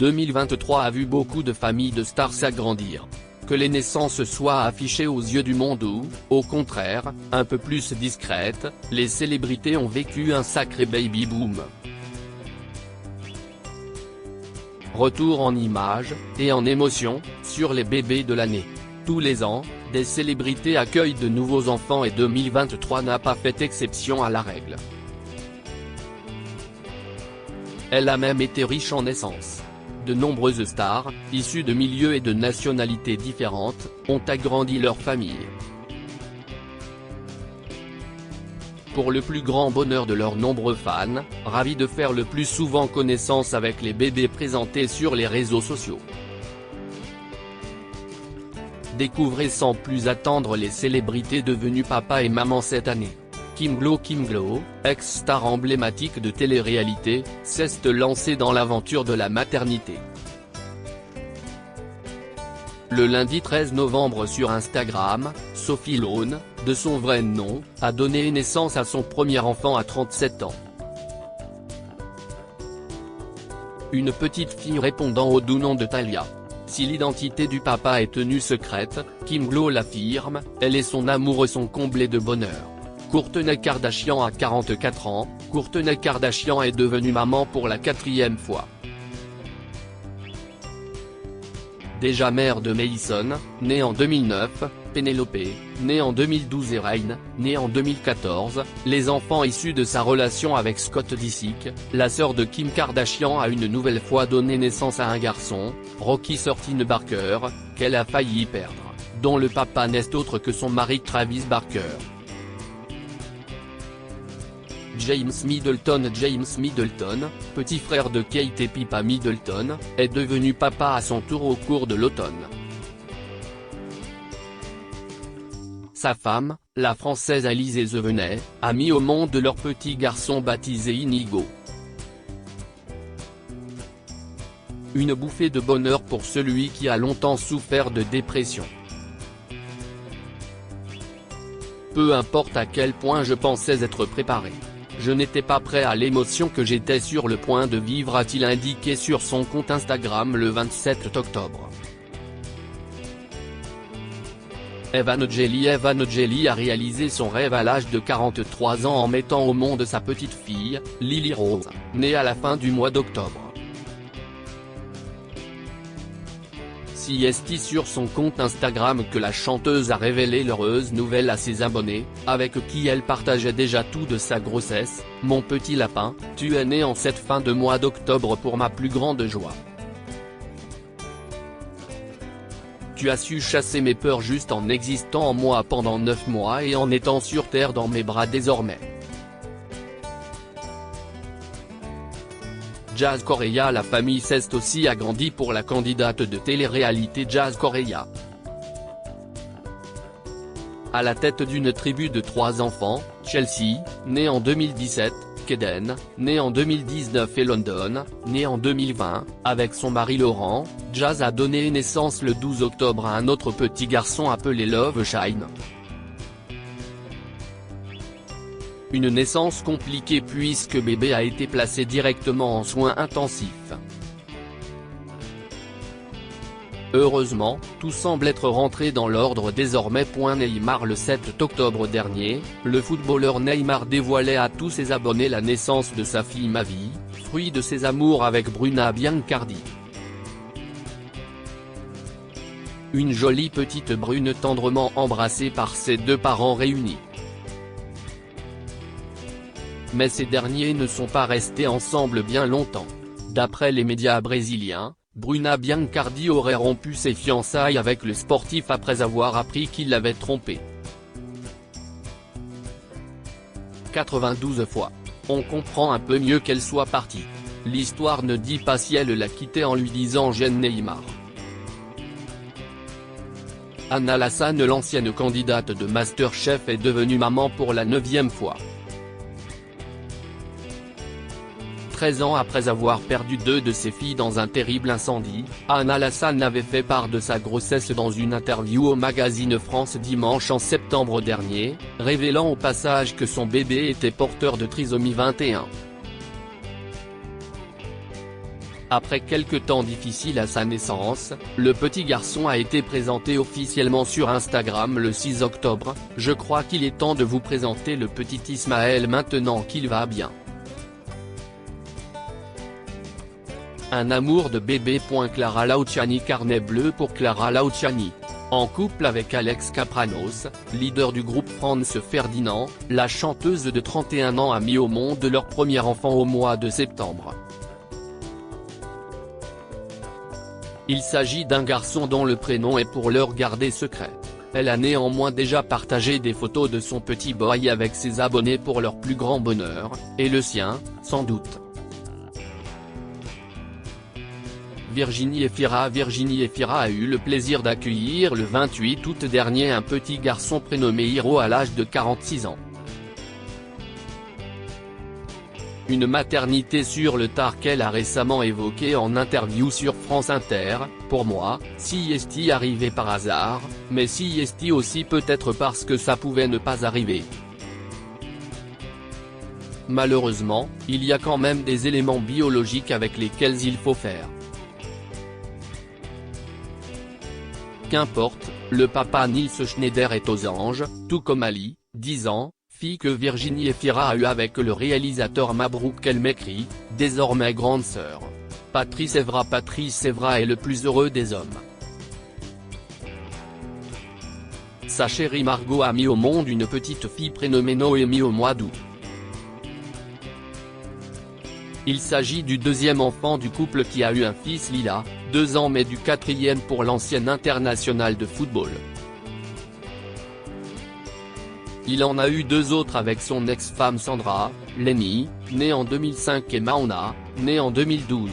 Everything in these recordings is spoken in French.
2023 a vu beaucoup de familles de stars s'agrandir. Que les naissances soient affichées aux yeux du monde ou, au contraire, un peu plus discrètes, les célébrités ont vécu un sacré baby boom. Retour en images, et en émotion, sur les bébés de l'année. Tous les ans, des célébrités accueillent de nouveaux enfants et 2023 n'a pas fait exception à la règle. Elle a même été riche en naissances. De nombreuses stars, issues de milieux et de nationalités différentes, ont agrandi leur famille. Pour le plus grand bonheur de leurs nombreux fans, ravis de faire le plus souvent connaissance avec les bébés présentés sur les réseaux sociaux. Découvrez sans plus attendre les célébrités devenues papa et maman cette année. Kim Glo, ex-star emblématique de télé-réalité, s'est lancée dans l'aventure de la maternité. Le lundi 13 novembre sur Instagram, Sophie Lone, de son vrai nom, a donné naissance à son premier enfant à 37 ans. Une petite fille répondant au doux nom de Talia. Si l'identité du papa est tenue secrète, Kim Glo l'affirme, elle et son amoureux sont comblés de bonheur. Kourtney Kardashian a 44 ans, Kourtney Kardashian est devenue maman pour la 4e fois. Déjà mère de Mason, née en 2009, Penelope, née en 2012 et Ryan, née en 2014, les enfants issus de sa relation avec Scott Disick, la sœur de Kim Kardashian a une nouvelle fois donné naissance à un garçon, Rocky Thirteen Barker, qu'elle a failli perdre, dont le papa n'est autre que son mari Travis Barker. James Middleton, petit frère de Kate et Pippa Middleton, est devenu papa à son tour au cours de l'automne. Sa femme, la Française Alizée Zevenet, a mis au monde leur petit garçon baptisé Inigo. Une bouffée de bonheur pour celui qui a longtemps souffert de dépression. Peu importe à quel point je pensais être préparé. Je n'étais pas prêt à l'émotion que j'étais sur le point de vivre, a-t-il indiqué sur son compte Instagram le 27 octobre. Evan Jelly a réalisé son rêve à l'âge de 43 ans en mettant au monde sa petite fille, Lily Rose, née à la fin du mois d'octobre. C'est sur son compte Instagram que la chanteuse a révélé l'heureuse nouvelle à ses abonnés, avec qui elle partageait déjà tout de sa grossesse. « Mon petit lapin, tu es né en cette fin de mois d'octobre pour ma plus grande joie. Tu as su chasser mes peurs juste en existant en moi pendant 9 mois et en étant sur terre dans mes bras désormais. » Jazz Correia. La famille s'est aussi agrandie pour la candidate de télé-réalité Jazz Correia. À la tête d'une tribu de 3 enfants, Chelsea, née en 2017, Kaden, née en 2019 et London, née en 2020, avec son mari Laurent, Jazz a donné naissance le 12 octobre à un autre petit garçon appelé Love Shine. Une naissance compliquée puisque bébé a été placé directement en soins intensifs. Heureusement, tout semble être rentré dans l'ordre désormais. Neymar. Le 7 octobre dernier, le footballeur Neymar dévoilait à tous ses abonnés la naissance de sa fille Mavi, fruit de ses amours avec Bruna Biancardi. Une jolie petite brune tendrement embrassée par ses 2 parents réunis. Mais ces derniers ne sont pas restés ensemble bien longtemps. D'après les médias brésiliens, Bruna Biancardi aurait rompu ses fiançailles avec le sportif après avoir appris qu'il l'avait trompé. 92 fois. On comprend un peu mieux qu'elle soit partie. L'histoire ne dit pas si elle l'a quitté en lui disant « J'aime Neymar ». Anna Lassagne, l'ancienne candidate de Masterchef, est devenue maman pour la 9e fois. 13 ans après avoir perdu 2 de ses filles dans un terrible incendie, Anna Lassagne avait fait part de sa grossesse dans une interview au magazine France dimanche en septembre dernier, révélant au passage que son bébé était porteur de trisomie 21. Après quelques temps difficiles à sa naissance, le petit garçon a été présenté officiellement sur Instagram le 6 octobre. Je crois qu'il est temps de vous présenter le petit Ismaël maintenant qu'il va bien. Un amour de bébé. Clara Luciani. Carnet bleu pour Clara Luciani. En couple avec Alex Kapranos, leader du groupe Franz Ferdinand, la chanteuse de 31 ans a mis au monde leur premier enfant au mois de septembre. Il s'agit d'un garçon dont le prénom est pour l'heure gardé secret. Elle a néanmoins déjà partagé des photos de son petit boy avec ses abonnés pour leur plus grand bonheur, et le sien, sans doute. Virginie Efira a eu le plaisir d'accueillir le 28 août dernier un petit garçon prénommé Hiro à l'âge de 46 ans. Une maternité sur le tard qu'elle a récemment évoquée en interview sur France Inter. Pour moi, si est arrivé par hasard, mais si est aussi peut-être parce que ça pouvait ne pas arriver. Malheureusement, il y a quand même des éléments biologiques avec lesquels il faut faire. Qu'importe, le papa Nils Schneider est aux anges, tout comme Ali, 10 ans, fille que Virginie Efira a eue avec le réalisateur Mabrouk El Mekri, désormais grande sœur. Patrice Evra est le plus heureux des hommes. Sa chérie Margot a mis au monde une petite fille prénommée Noémie au mois d'août. Il s'agit du deuxième enfant du couple qui a eu un fils Lila, 2 ans mais du quatrième pour l'ancienne internationale de football. Il en a eu 2 autres avec son ex-femme Sandra, Lenny, née en 2005 et Mauna, née en 2012.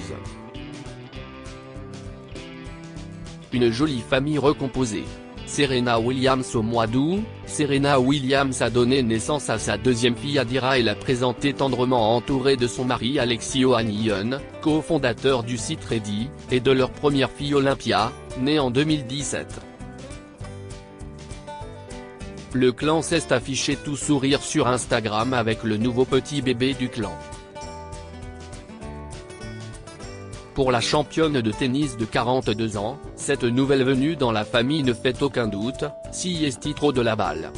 Une jolie famille recomposée. Serena Williams au mois d'août, Serena Williams a donné naissance à sa deuxième fille Adira et l'a présentée tendrement entourée de son mari Alexis Ohanian, cofondateur du site Reddit, et de leur première fille Olympia, née en 2017. Le clan s'est affiché tout sourire sur Instagram avec le nouveau petit bébé du clan. Pour la championne de tennis de 42 ans, cette nouvelle venue dans la famille ne fait aucun doute, si est trop de la balle.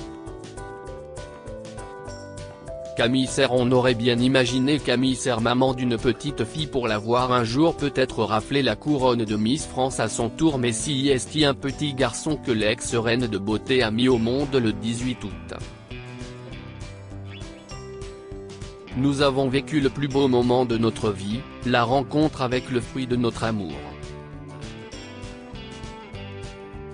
Camille Serre. On aurait bien imaginé Camille Serre maman d'une petite fille pour la voir un jour peut-être rafler la couronne de Miss France à son tour, mais si est un petit garçon que l'ex-reine de beauté a mis au monde le 18 août. Nous avons vécu le plus beau moment de notre vie, la rencontre avec le fruit de notre amour.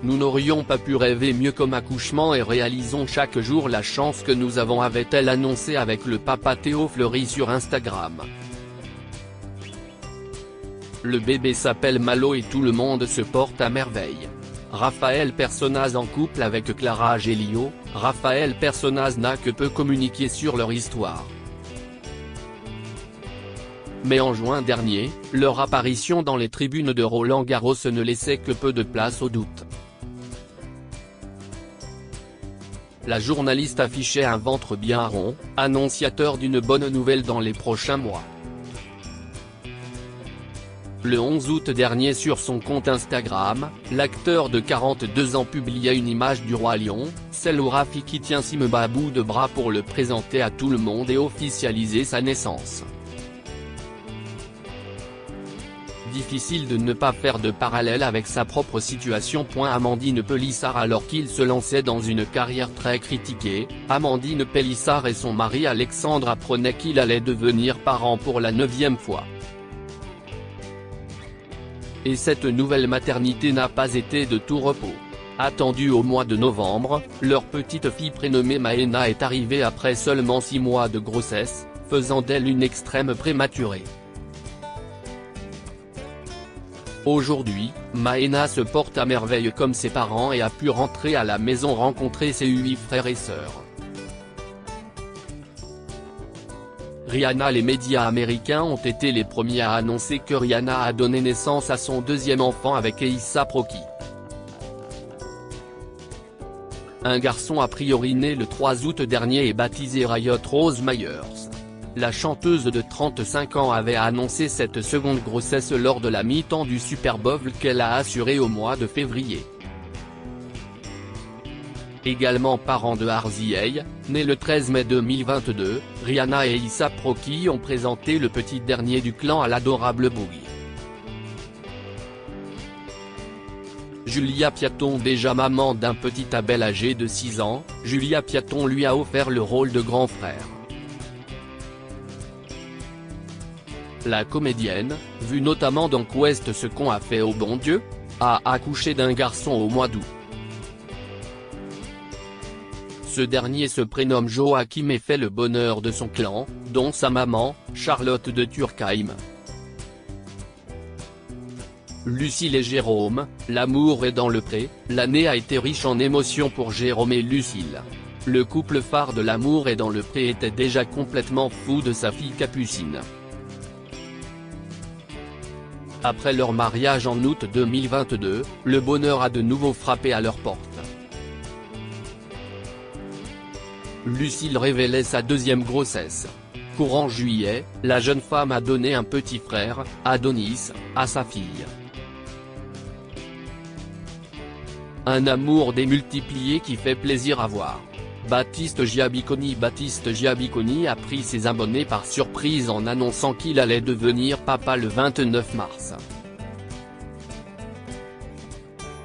Nous n'aurions pas pu rêver mieux comme accouchement et réalisons chaque jour la chance que nous avons, avait-elle annoncé avec le papa Théo Fleury sur Instagram. Le bébé s'appelle Malo et tout le monde se porte à merveille. Raphaël Personnaz en couple avec Clara Agelio. Raphaël Personnaz n'a que peu communiqué sur leur histoire. Mais en juin dernier, leur apparition dans les tribunes de Roland-Garros ne laissait que peu de place au doute. La journaliste affichait un ventre bien rond, annonciateur d'une bonne nouvelle dans les prochains mois. Le 11 août dernier sur son compte Instagram, l'acteur de 42 ans publia une image du roi lion, celle où Rafiki tient Simba à bout de bras pour le présenter à tout le monde et officialiser sa naissance. Difficile de ne pas faire de parallèle avec sa propre situation. Amandine Pélissard. Alors qu'il se lançait dans une carrière très critiquée, Amandine Pélissard et son mari Alexandre apprenaient qu'il allait devenir parent pour la 9e fois. Et cette nouvelle maternité n'a pas été de tout repos. Attendue au mois de novembre, leur petite fille prénommée Maëna est arrivée après seulement 6 mois de grossesse, faisant d'elle une extrême prématurée. Aujourd'hui, Maëna se porte à merveille comme ses parents et a pu rentrer à la maison rencontrer ses 8 frères et sœurs. Rihanna. Les médias américains ont été les premiers à annoncer que Rihanna a donné naissance à son 2e enfant avec A$AP Rocky. Un garçon a priori né le 3 août dernier et baptisé Riot Rose Myers. la chanteuse de 35 ans avait annoncé cette seconde grossesse lors de la mi-temps du Super Bowl qu'elle a assuré au mois de février. Également parents de Halsey, né le 13 mai 2022, Rihanna et A$AP Rocky ont présenté le petit dernier du clan à l'adorable Boogie. Julia Piaton, déjà maman d'un petit Abel âgé de 6 ans, Julia Piaton lui a offert le rôle de grand frère. La comédienne, vue notamment dans Quest ce qu'on a fait au bon Dieu, a accouché d'un garçon au mois d'août. Ce dernier se prénomme Joachim et fait le bonheur de son clan, dont sa maman, Charlotte de Turckheim. Lucille et Jérôme, l'amour est dans le pré. L'année a été riche en émotions pour Jérôme et Lucille. Le couple phare de l'amour est dans le pré était déjà complètement fou de sa fille Capucine. Après leur mariage en août 2022, le bonheur a de nouveau frappé à leur porte. Lucille révélait sa deuxième grossesse. Courant juillet, la jeune femme a donné un petit frère, Adonis, à sa fille. Un amour démultiplié qui fait plaisir à voir. Baptiste Giabiconi a pris ses abonnés par surprise en annonçant qu'il allait devenir papa le 29 mars.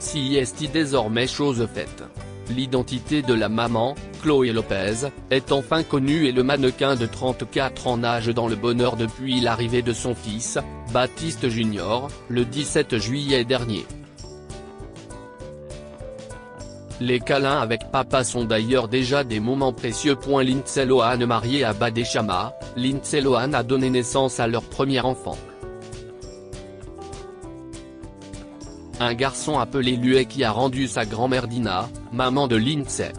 CIST désormais chose faite. L'identité de la maman, Chloé Lopez, est enfin connue et le mannequin de 34 ans nage dans le bonheur depuis l'arrivée de son fils, Baptiste Jr., le 17 juillet dernier. Les câlins avec papa sont d'ailleurs déjà des moments précieux. Lindsay Lohan mariée à Badé Chama, Lindsay Lohan a donné naissance à leur premier enfant. Un garçon appelé Lué qui a rendu sa grand-mère Dina, maman de Lindsay.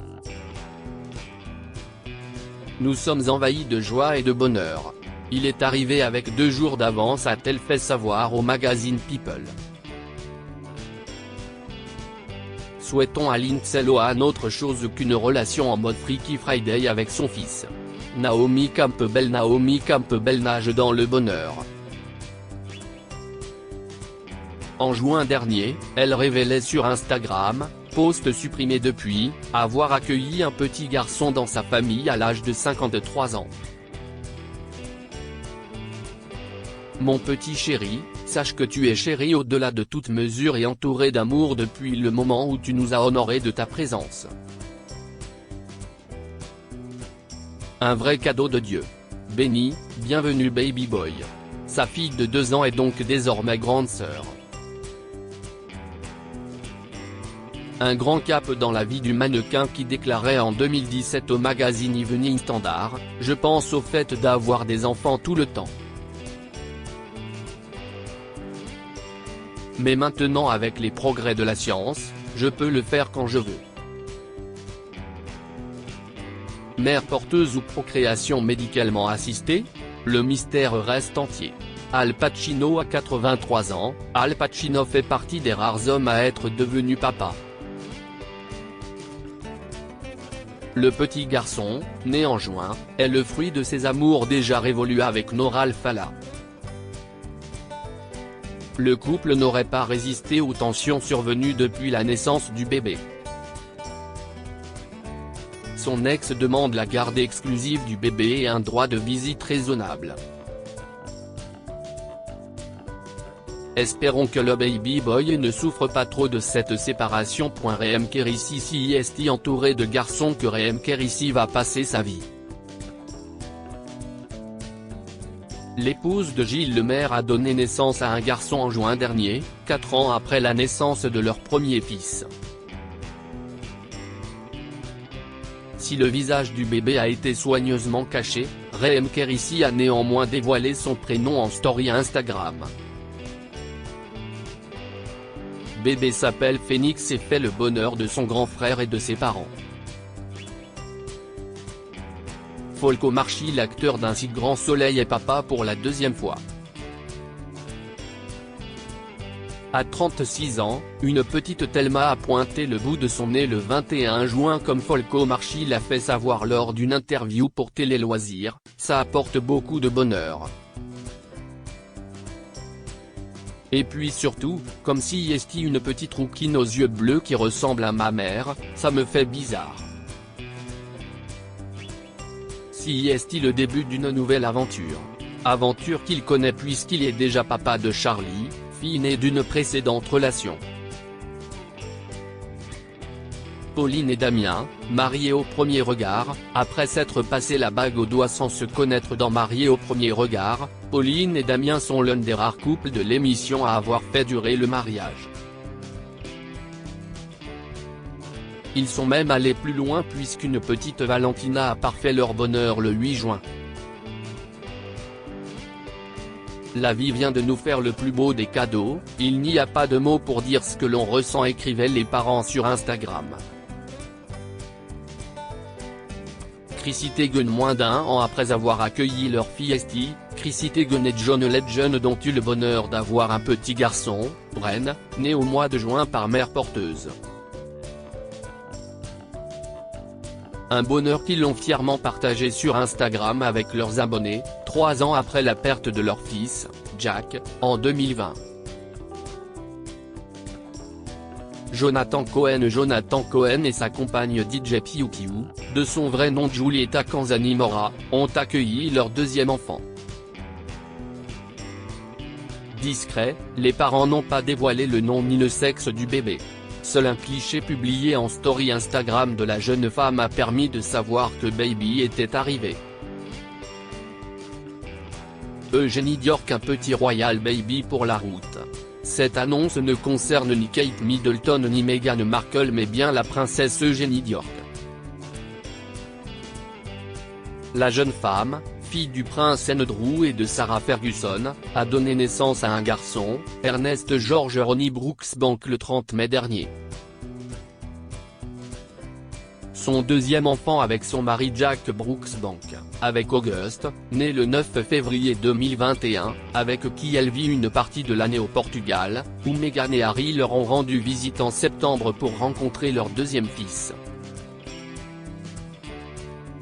Nous sommes envahis de joie et de bonheur. Il est arrivé avec 2 jours d'avance, a-t-elle fait savoir au magazine People. Souhaitons à Lindsay Lohan autre chose qu'une relation en mode Freaky Friday avec son fils. Naomi Campbell nage dans le bonheur. En juin dernier, elle révélait sur Instagram, post supprimé depuis, avoir accueilli un petit garçon dans sa famille à l'âge de 53 ans. Mon petit chéri, sache que tu es chéri au-delà de toute mesure et entouré d'amour depuis le moment où tu nous as honorés de ta présence. Un vrai cadeau de Dieu. Béni, bienvenue baby boy. Sa fille de 2 ans est donc désormais grande sœur. Un grand cap dans la vie du mannequin qui déclarait en 2017 au magazine Evening Standard, « Je pense au fait d'avoir des enfants tout le temps. Mais maintenant avec les progrès de la science, je peux le faire quand je veux. » Mère porteuse ou procréation médicalement assistée? Le mystère reste entier. Al Pacino a 83 ans, Al Pacino fait partie des rares hommes à être devenu papa. Le petit garçon, né en juin, est le fruit de ses amours déjà révolus avec Nora Alfalla. Le couple n'aurait pas résisté aux tensions survenues depuis la naissance du bébé. Son ex demande la garde exclusive du bébé et un droit de visite raisonnable. Espérons que le baby boy ne souffre pas trop de cette séparation. Rem Kérissi CIST entouré de garçons que Rem Kérissi va passer sa vie. L'épouse de Gilles Lemaire a donné naissance à un garçon en juin dernier, 4 ans après la naissance de leur premier fils. Si le visage du bébé a été soigneusement caché, Rem Kérissi a néanmoins dévoilé son prénom en story Instagram. Bébé s'appelle Phoenix et fait le bonheur de son grand frère et de ses parents. Folco Marchi, l'acteur d'un si grand soleil, est papa pour la 2e fois. À 36 ans, une petite Thelma a pointé le bout de son nez le 21 juin comme Folco Marchi l'a fait savoir lors d'une interview pour Télé Loisirs, ça apporte beaucoup de bonheur. Et puis surtout, comme si est une petite rouquine aux yeux bleus qui ressemble à ma mère, ça me fait bizarre. Si est le début d'une nouvelle aventure. Aventure qu'il connaît puisqu'il est déjà papa de Charlie, fille née d'une précédente relation. Pauline et Damien, mariés au premier regard, après s'être passé la bague au doigt sans se connaître dans Mariés au premier regard, Pauline et Damien sont l'un des rares couples de l'émission à avoir fait durer le mariage. Ils sont même allés plus loin puisqu'une petite Valentina a parfait leur bonheur le 8 juin. La vie vient de nous faire le plus beau des cadeaux, il n'y a pas de mots pour dire ce que l'on ressent, écrivaient les parents sur Instagram. Chrissy Teigen moins d'un an après avoir accueilli leur fille Esty, Chrissy Teigen et John Legend ont eu le bonheur d'avoir un petit garçon, Bren, né au mois de juin par mère porteuse. Un bonheur qu'ils ont fièrement partagé sur Instagram avec leurs abonnés, 3 ans après la perte de leur fils, Jack, en 2020. Jonathan Cohen et sa compagne DJ Piu Piu, de son vrai nom Giulietta Canzani Mora, ont accueilli leur deuxième enfant. Discrets, les parents n'ont pas dévoilé le nom ni le sexe du bébé. Seul un cliché publié en story Instagram de la jeune femme a permis de savoir que Baby était arrivé. Eugénie Diorc, un petit royal baby pour la route. Cette annonce ne concerne ni Kate Middleton ni Meghan Markle mais bien la princesse Eugénie Diorc. La jeune femme, fille du prince Andrew et de Sarah Ferguson, a donné naissance à un garçon, Ernest George Ronnie Brooksbank le 30 mai dernier. Son deuxième enfant avec son mari Jack Brooksbank, avec Auguste, né le 9 février 2021, avec qui elle vit une partie de l'année au Portugal, où Meghan et Harry leur ont rendu visite en septembre pour rencontrer leur deuxième fils.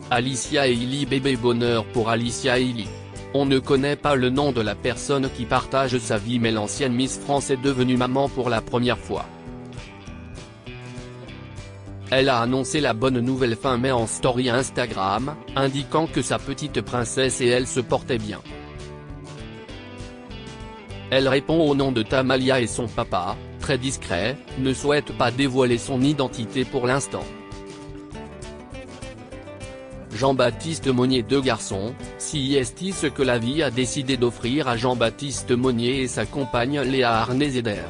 Alicia Hailey, bébé bonheur pour Alicia Hailey. On ne connaît pas le nom de la personne qui partage sa vie mais l'ancienne Miss France est devenue maman pour la première fois. Elle a annoncé la bonne nouvelle fin mai en story Instagram, indiquant que sa petite princesse et elle se portaient bien. Elle répond au nom de Tamalia et son papa, très discret, ne souhaite pas dévoiler son identité pour l'instant. Jean-Baptiste Monnier, 2 garçons, si est ce que la vie a décidé d'offrir à Jean-Baptiste Monnier et sa compagne Léa Arnezeder.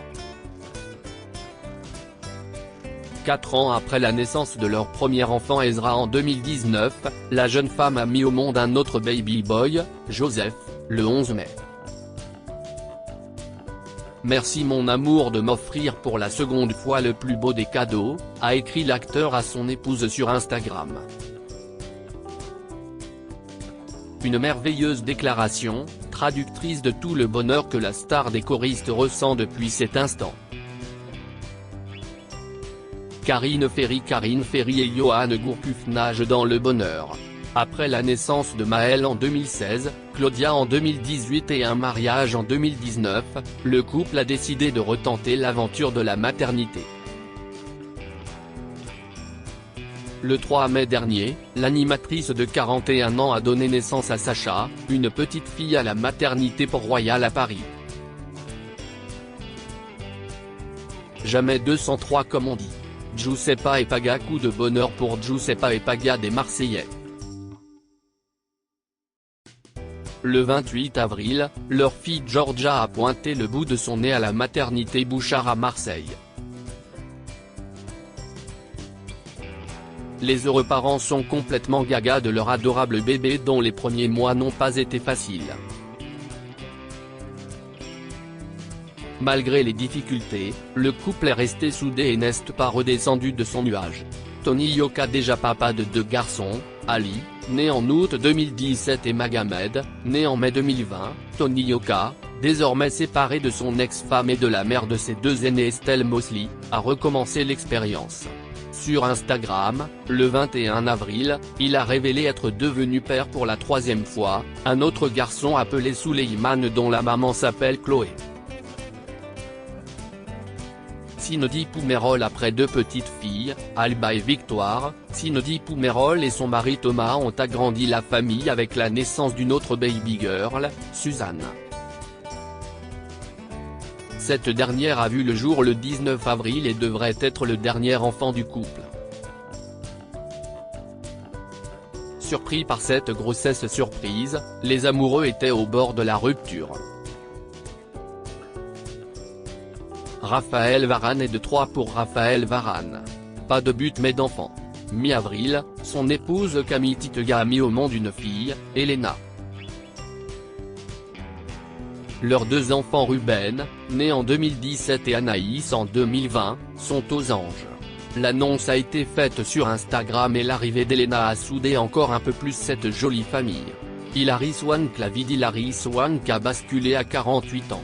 4 ans après la naissance de leur premier enfant Ezra en 2019, la jeune femme a mis au monde un autre baby boy, Joseph, le 11 mai. Merci mon amour de m'offrir pour la seconde fois le plus beau des cadeaux, a écrit l'acteur à son épouse sur Instagram. Une merveilleuse déclaration, traductrice de tout le bonheur que la star des choristes ressent depuis cet instant. Karine Ferry et Johan Gourcuff nagent dans le bonheur. Après la naissance de Maëlle en 2016, Claudia en 2018 et un mariage en 2019, le couple a décidé de retenter l'aventure de la maternité. Le 3 mai dernier, l'animatrice de 41 ans a donné naissance à Sacha, une petite fille à la maternité Port-Royal à Paris. Jamais 203 comme on dit. Giuseppa et Paga, coup de bonheur pour Giuseppa et Paga des Marseillais. Le 28 avril, leur fille Georgia a pointé le bout de son nez à la maternité Bouchard à Marseille. Les heureux parents sont complètement gaga de leur adorable bébé dont les premiers mois n'ont pas été faciles. Malgré les difficultés, le couple est resté soudé et n'est pas redescendu de son nuage. Tony Yoka, déjà papa de 2 garçons, Ali, né en août 2017 et Magomed, né en mai 2020, Tony Yoka, désormais séparé de son ex-femme et de la mère de ses deux aînés Estelle Mosley, a recommencé l'expérience. Sur Instagram, le 21 avril, il a révélé être devenu père pour la troisième fois, un autre garçon appelé Souleyman dont la maman s'appelle Chloé. Sinodi Poumerol après deux petites filles, Alba et Victoire. Sinodi Poumerol et son mari Thomas ont agrandi la famille avec la naissance d'une autre baby girl, Suzanne. Cette dernière a vu le jour le 19 avril et devrait être le dernier enfant du couple. Surpris par cette grossesse surprise, les amoureux étaient au bord de la rupture. Raphaël Varane est de 3 pour Raphaël Varane. Pas de but mais d'enfant. Mi-avril, son épouse Camille Titega a mis au monde une fille, Elena. Leurs deux enfants Ruben, né en 2017 et Anaïs en 2020, sont aux anges. L'annonce a été faite sur Instagram et l'arrivée d'Elena a soudé encore un peu plus cette jolie famille. Hilary Swank La vie d'Hilary Swank a basculé à 48 ans.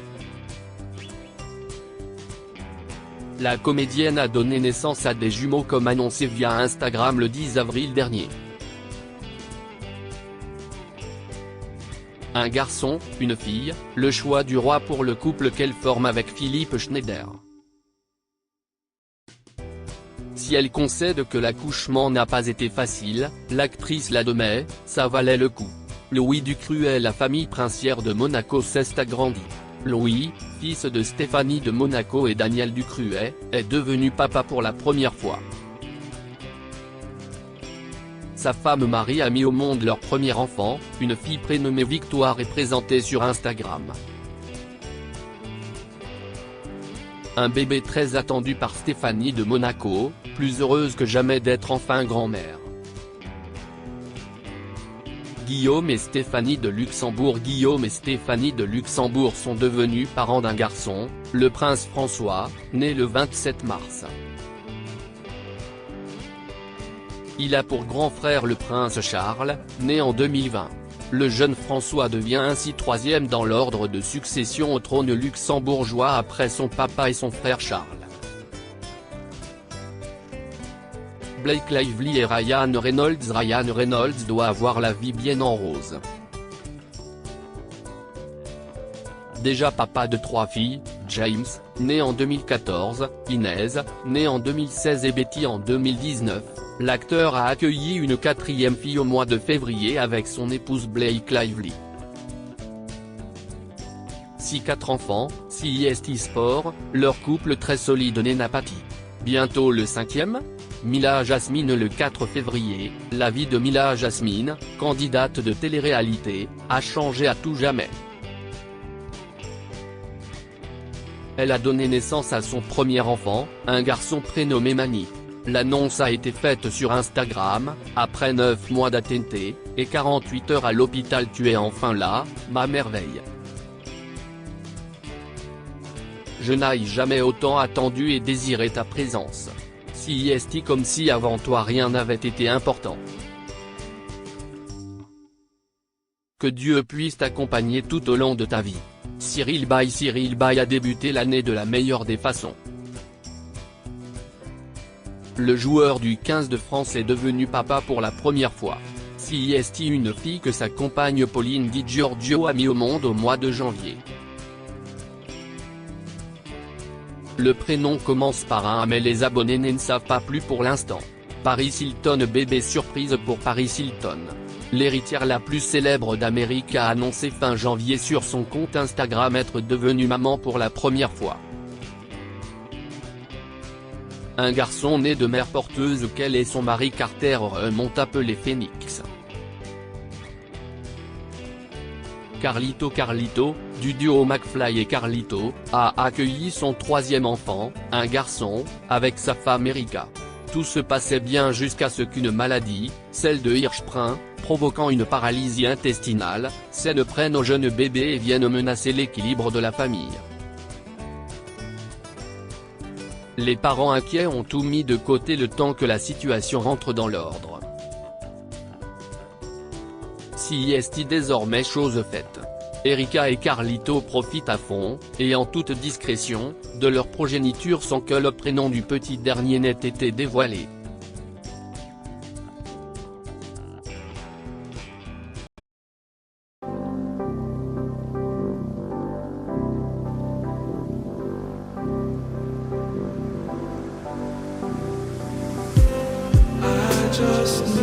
La comédienne a donné naissance à des jumeaux comme annoncé via Instagram le 10 avril dernier. Un garçon, une fille, le choix du roi pour le couple qu'elle forme avec Philippe Schneider. Si elle concède que l'accouchement n'a pas été facile, l'actrice l'admet, ça valait le coup. Louis Ducruet. La famille princière de Monaco s'est agrandie. Louis, fils de Stéphanie de Monaco et Daniel Ducruet, est devenu papa pour la première fois. Sa femme Marie a mis au monde leur premier enfant, une fille prénommée Victoire et présentée sur Instagram. Un bébé très attendu par Stéphanie de Monaco, plus heureuse que jamais d'être enfin grand-mère. Guillaume et Stéphanie de Luxembourg. Guillaume et Stéphanie de Luxembourg sont devenus parents d'un garçon, le prince François, né le 27 mars. Il a pour grand frère le prince Charles, né en 2020. Le jeune François devient ainsi troisième dans l'ordre de succession au trône luxembourgeois après son papa et son frère Charles. Blake Lively et Ryan Reynolds. Ryan Reynolds doit avoir la vie bien en rose. Déjà papa de 3 filles, James, né en 2014, Inez, né en 2016 et Betty en 2019, l'acteur a accueilli une 4e fille au mois de février avec son épouse Blake Lively. 4 enfants, CIST Sport, leur couple très solide n'a pas pâti. Bientôt le 5e ? Mila Jasmine. Le 4 février, la vie de Mila Jasmine, candidate de télé-réalité, a changé à tout jamais. Elle a donné naissance à son premier enfant, un garçon prénommé Mani. L'annonce a été faite sur Instagram, après 9 mois d'attente, et 48 heures à l'hôpital. Tu es enfin là, ma merveille. Je n'ai jamais autant attendu et désiré ta présence. CIST comme si avant toi rien n'avait été important. Que Dieu puisse t'accompagner tout au long de ta vie. Cyril Bay. Cyril Bay a débuté l'année de la meilleure des façons. Le joueur du 15 de France est devenu papa pour la première fois. CIST. Une fille que sa compagne Pauline Di Giorgio a mis au monde au mois de janvier. Le prénom commence par un mais les abonnés ne savent pas plus pour l'instant. Paris Hilton. Bébé surprise pour Paris Hilton. L'héritière la plus célèbre d'Amérique a annoncé fin janvier sur son compte Instagram être devenue maman pour la première fois. Un garçon né de mère porteuse qu'elle et son mari Carter ont appelé Phoenix. Carlito, du duo McFly et Carlito, a accueilli son 3e enfant, un garçon, avec sa femme Erika. Tout se passait bien jusqu'à ce qu'une maladie, celle de Hirschsprung, provoquant une paralysie intestinale, ne prenne au jeune bébé et vienne menacer l'équilibre de la famille. Les parents inquiets ont tout mis de côté le temps que la situation rentre dans l'ordre. CIST. Désormais chose faite. Erika et Carlito profitent à fond, et en toute discrétion, de leur progéniture sans que le prénom du petit dernier n'ait été dévoilé. I just